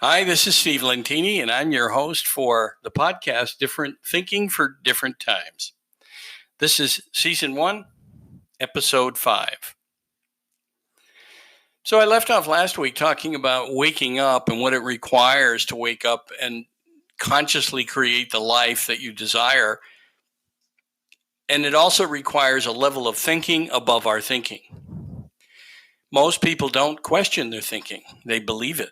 Hi, this is Steve Lentini, and I'm your host for the podcast Different Thinking for Different Times. This is Season 1, Episode 5. So I left off last week talking about waking up and what it requires to wake up and consciously create the life that you desire. And it also requires a level of thinking above our thinking. Most people don't question their thinking, they believe it.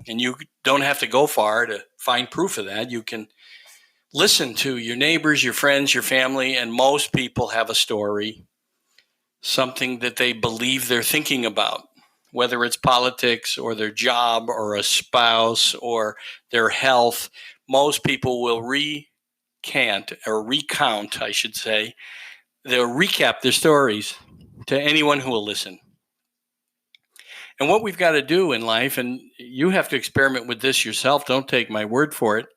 And you don't have to go far to find proof of that. You can listen to your neighbors, your friends, your family, and most people have a story, something that they believe they're thinking about, whether it's politics or their job or a spouse or their health. Most people will recount, I should say. They'll recap their stories to anyone who will listen. And what we've got to do in life, and you have to experiment with this yourself, don't take my word for it,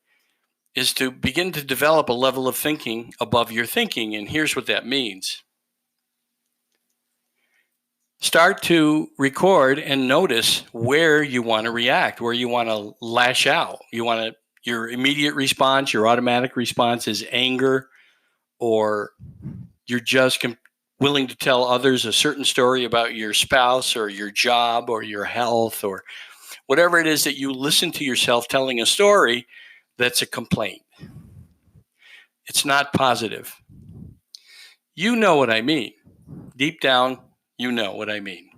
is to begin to develop a level of thinking above your thinking. And here's what that means. Start to record and notice where you want to react, where you want to lash out. Your immediate response, your automatic response is anger, or you're just willing to tell others a certain story about your spouse or your job or your health or whatever it is that you listen to yourself telling a story that's a complaint. It's not positive. You know what I mean. Deep down, you know what I mean.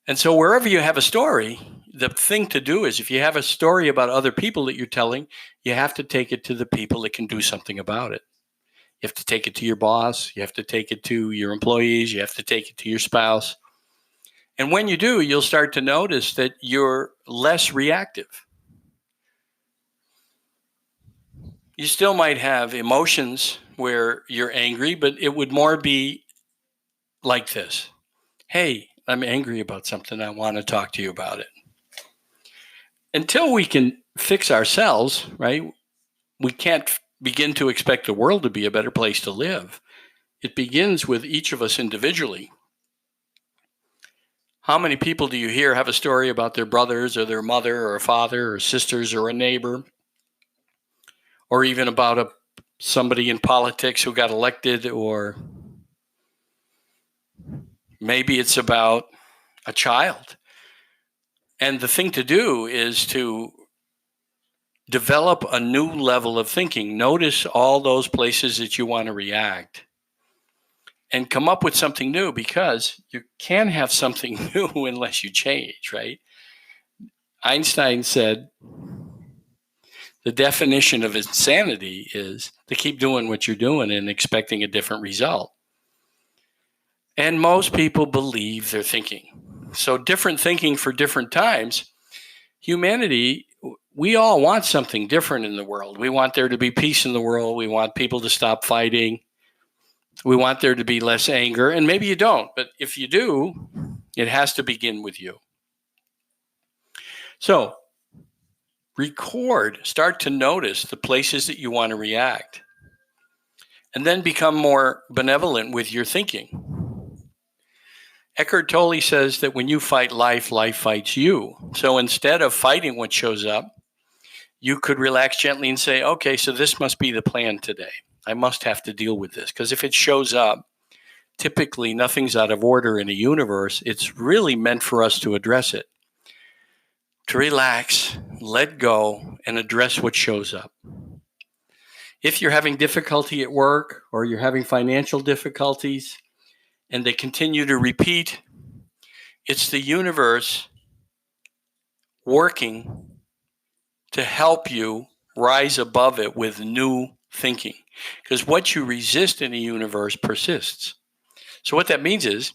And so wherever you have a story, the thing to do is if you have a story about other people that you're telling, you have to take it to the people that can do something about it. You have to take it to your boss. You have to take it to your employees. You have to take it to your spouse. And when you do, you'll start to notice that you're less reactive. You still might have emotions where you're angry, but it would more be like this. Hey, I'm angry about something. I want to talk to you about it. Until we can fix ourselves, right? We can't begin to expect the world to be a better place to live. It begins with each of us individually. How many people do you hear have a story about their brothers or their mother or a father or sisters or a neighbor, or even about somebody in politics who got elected, or maybe it's about a child? And the thing to do is to develop a new level of thinking. Notice all those places that you want to react and come up with something new, because you can't have something new unless you change, right? Einstein said the definition of insanity is to keep doing what you're doing and expecting a different result. And most people believe they're thinking. So different thinking for different times. Humanity, we all want something different in the world. We want there to be peace in the world. We want people to stop fighting. We want there to be less anger. And maybe you don't, but if you do, it has to begin with you. So record, start to notice the places that you want to react, and then become more benevolent with your thinking. Eckhart Tolle says that when you fight life, life fights you. So instead of fighting what shows up, you could relax gently and say, okay, so this must be the plan today. I must have to deal with this. Because if it shows up, typically nothing's out of order in a universe. It's really meant for us to address it. To relax, let go, and address what shows up. If you're having difficulty at work or you're having financial difficulties and they continue to repeat, it's the universe working to help you rise above it with new thinking. Because what you resist in the universe persists. So what that means is,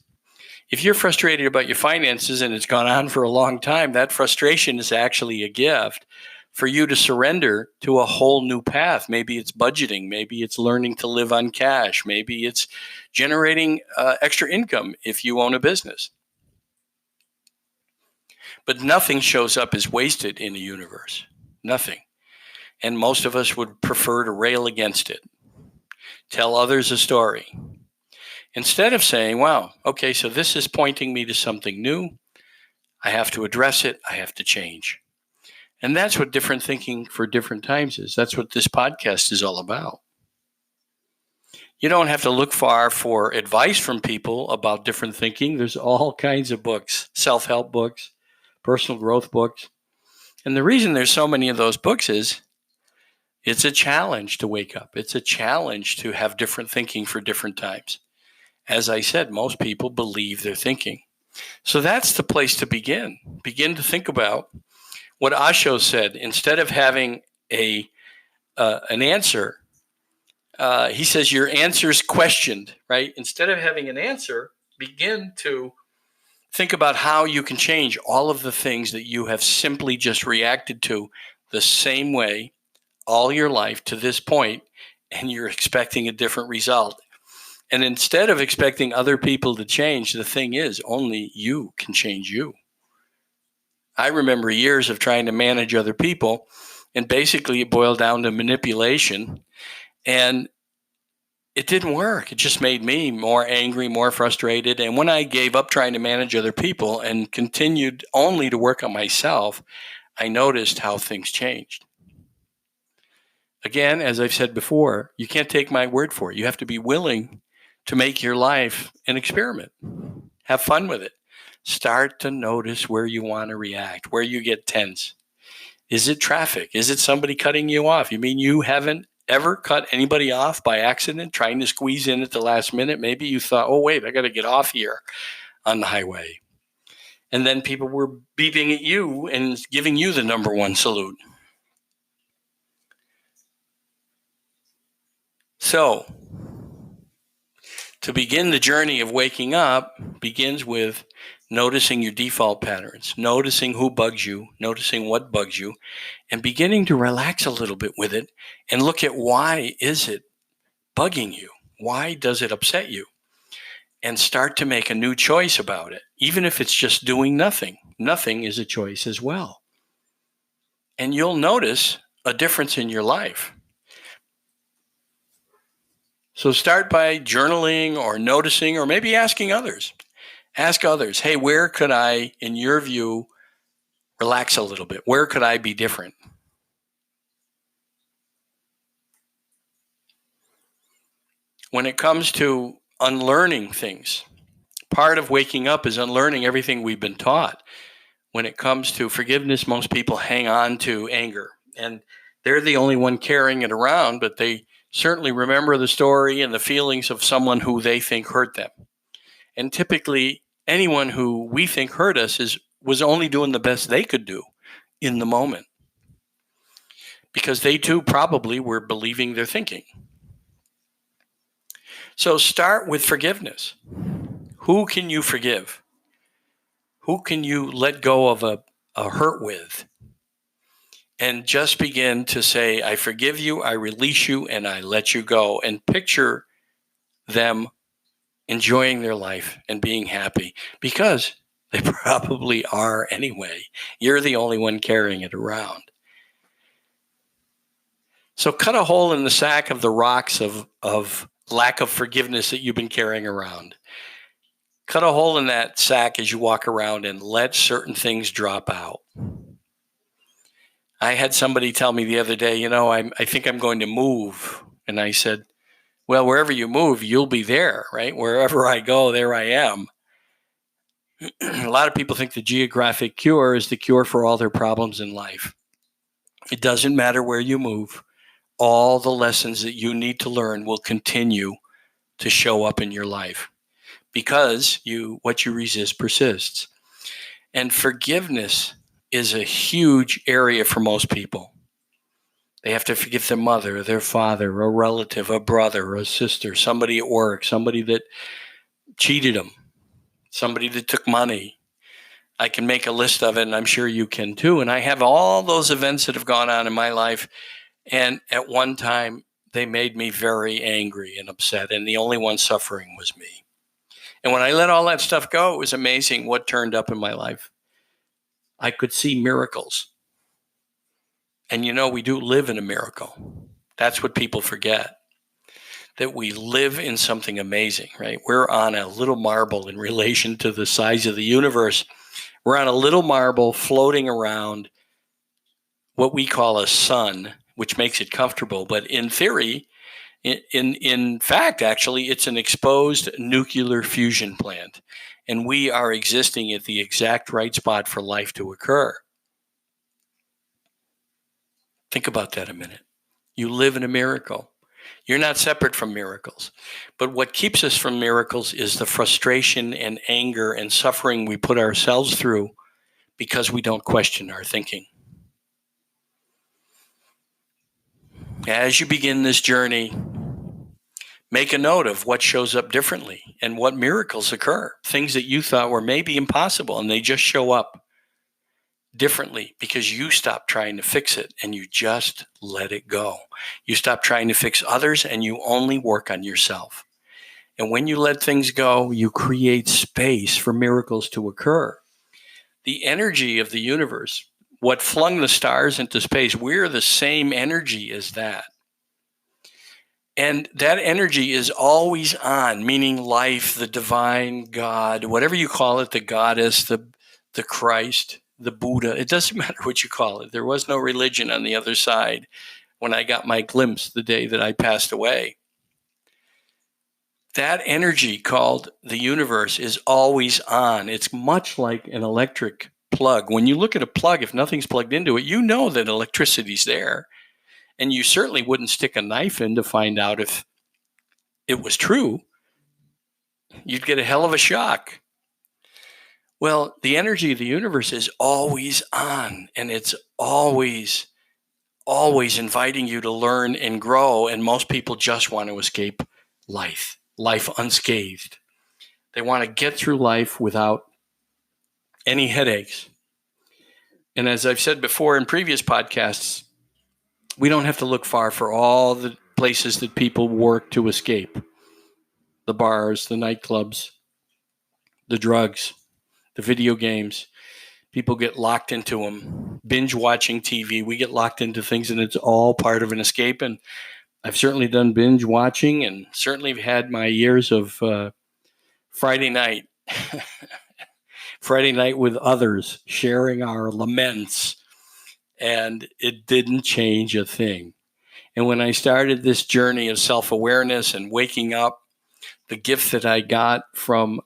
if you're frustrated about your finances and it's gone on for a long time, that frustration is actually a gift for you to surrender to a whole new path. Maybe it's budgeting. Maybe it's learning to live on cash. Maybe it's generating extra income if you own a business. But nothing shows up as wasted in the universe. Nothing. And most of us would prefer to rail against it. Tell others a story. Instead of saying, wow, okay, so this is pointing me to something new. I have to address it. I have to change. And that's what different thinking for different times is. That's what this podcast is all about. You don't have to look far for advice from people about different thinking. There's all kinds of books, self-help books, personal growth books. And the reason there's so many of those books is it's a challenge to wake up. It's a challenge to have different thinking for different times. As I said, most people believe they're thinking. So that's the place to begin. Begin to think about what Osho said. Instead of having an answer, he says your answer's questioned, right? Instead of having an answer, begin to think about how you can change all of the things that you have simply just reacted to the same way all your life to this point, and you're expecting a different result. And instead of expecting other people to change, the thing is, only you can change you. I remember years of trying to manage other people, and basically it boiled down to manipulation, and it didn't work. It just made me more angry, more frustrated. And when I gave up trying to manage other people and continued only to work on myself, I noticed how things changed. Again, as I've said before, you can't take my word for it. You have to be willing to make your life an experiment. Have fun with it. Start to notice where you want to react, where you get tense. Is it traffic? Is it somebody cutting you off? You mean you haven't ever cut anybody off by accident, trying to squeeze in at the last minute? Maybe you thought, oh, wait, I got to get off here on the highway. And then people were beeping at you and giving you the number one salute. So, to begin the journey of waking up begins with noticing your default patterns, noticing who bugs you, noticing what bugs you, and beginning to relax a little bit with it and look at why is it bugging you? Why does it upset you? And start to make a new choice about it, even if it's just doing nothing. Nothing is a choice as well. And you'll notice a difference in your life. So start by journaling or noticing or maybe asking others. Ask others, hey, where could I, in your view, relax a little bit? Where could I be different? When it comes to unlearning things, part of waking up is unlearning everything we've been taught. When it comes to forgiveness, most people hang on to anger, and they're the only one carrying it around, but they certainly remember the story and the feelings of someone who they think hurt them. And typically, anyone who we think hurt us was only doing the best they could do in the moment, because they too probably were believing their thinking. So start with forgiveness. Who can you forgive? Who can you let go of a hurt with? And just begin to say, I forgive you, I release you, and I let you go. And picture them enjoying their life and being happy, because they probably are anyway. You're the only one carrying it around. So cut a hole in the sack of the rocks of lack of forgiveness that you've been carrying around. Cut a hole in that sack as you walk around and let certain things drop out. I had somebody tell me the other day, I think I'm going to move. And I said, well, wherever you move, you'll be there, right? Wherever I go, there I am. A lot of people think the geographic cure is the cure for all their problems in life. It doesn't matter where you move. All the lessons that you need to learn will continue to show up in your life, because what you resist persists. And forgiveness is a huge area for most people. They have to forgive their mother, their father, a relative, a brother, a sister, somebody at work, somebody that cheated them, somebody that took money. I can make a list of it, and I'm sure you can too. And I have all those events that have gone on in my life. And at one time, they made me very angry and upset, and the only one suffering was me. And when I let all that stuff go, it was amazing what turned up in my life. I could see miracles. And we do live in a miracle. That's what people forget, that we live in something amazing, right? We're on a little marble in relation to the size of the universe. We're on a little marble floating around what we call a sun, which makes it comfortable. But in theory, in fact, actually, it's an exposed nuclear fusion plant. And we are existing at the exact right spot for life to occur. Think about that a minute. You live in a miracle. You're not separate from miracles. But what keeps us from miracles is the frustration and anger and suffering we put ourselves through because we don't question our thinking. As you begin this journey, make a note of what shows up differently and what miracles occur, things that you thought were maybe impossible, and they just show up differently because you stop trying to fix it and you just let it go. You stop trying to fix others and you only work on yourself. And when you let things go, you create space for miracles to occur. The energy of the universe, what flung the stars into space, we're the same energy as that. And that energy is always on, meaning life, the divine God, whatever you call it, the goddess, the Christ, the Buddha. It doesn't matter what you call it. There was no religion on the other side when I got my glimpse the day that I passed away. That energy called the universe is always on. It's much like an electric plug. When you look at a plug, if nothing's plugged into it, you know that electricity's there. And you certainly wouldn't stick a knife in to find out if it was true. You'd get a hell of a shock. Well, the energy of the universe is always on, and it's always inviting you to learn and grow. And most people just want to escape life unscathed. They want to get through life without any headaches. And as I've said before in previous podcasts, we don't have to look far for all the places that people work to escape. The bars, the nightclubs, the drugs, the video games. People get locked into them. Binge watching TV. We get locked into things, and it's all part of an escape. And I've certainly done binge watching and certainly had my years of Friday night. Friday night with others, sharing our laments. And it didn't change a thing. And when I started this journey of self-awareness and waking up, the gift that I got from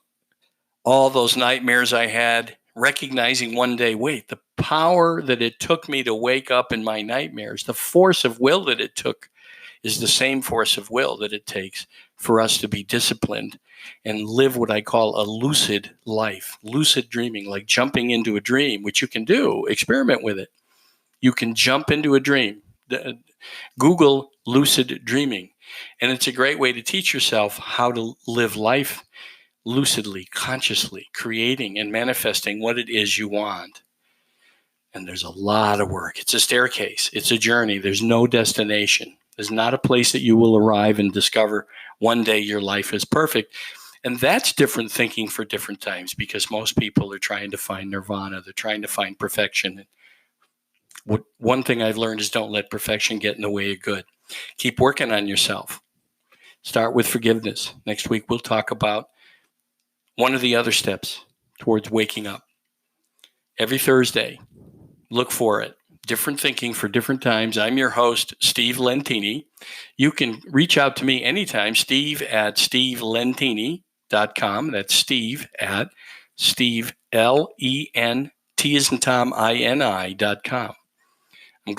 all those nightmares I had, recognizing one day, wait, the power that it took me to wake up in my nightmares, the force of will that it took is the same force of will that it takes for us to be disciplined and live what I call a lucid life, lucid dreaming, like jumping into a dream, which you can do, experiment with it. You can jump into a dream. Google lucid dreaming. And it's a great way to teach yourself how to live life lucidly, consciously, creating and manifesting what it is you want. And there's a lot of work. It's a staircase. It's a journey. There's no destination. There's not a place that you will arrive and discover one day your life is perfect. And that's different thinking for different times, because most people are trying to find nirvana. They're trying to find perfection. One thing I've learned is don't let perfection get in the way of good. Keep working on yourself. Start with forgiveness. Next week, we'll talk about one of the other steps towards waking up. Every Thursday, look for it. Different thinking for different times. I'm your host, Steve Lentini. You can reach out to me anytime, steve@stevelentini.com. That's Steve@Steve, L-E-N-T as in Tom, I-N-I.com. You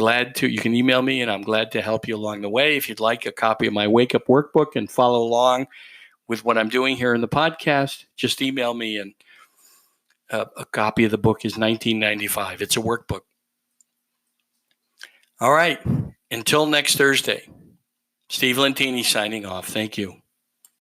can email me, and I'm glad to help you along the way. If you'd like a copy of my Wake Up Workbook and follow along with what I'm doing here in the podcast, just email me, and a copy of the book is $19.95. It's a workbook. All right. Until next Thursday, Steve Lentini signing off. Thank you.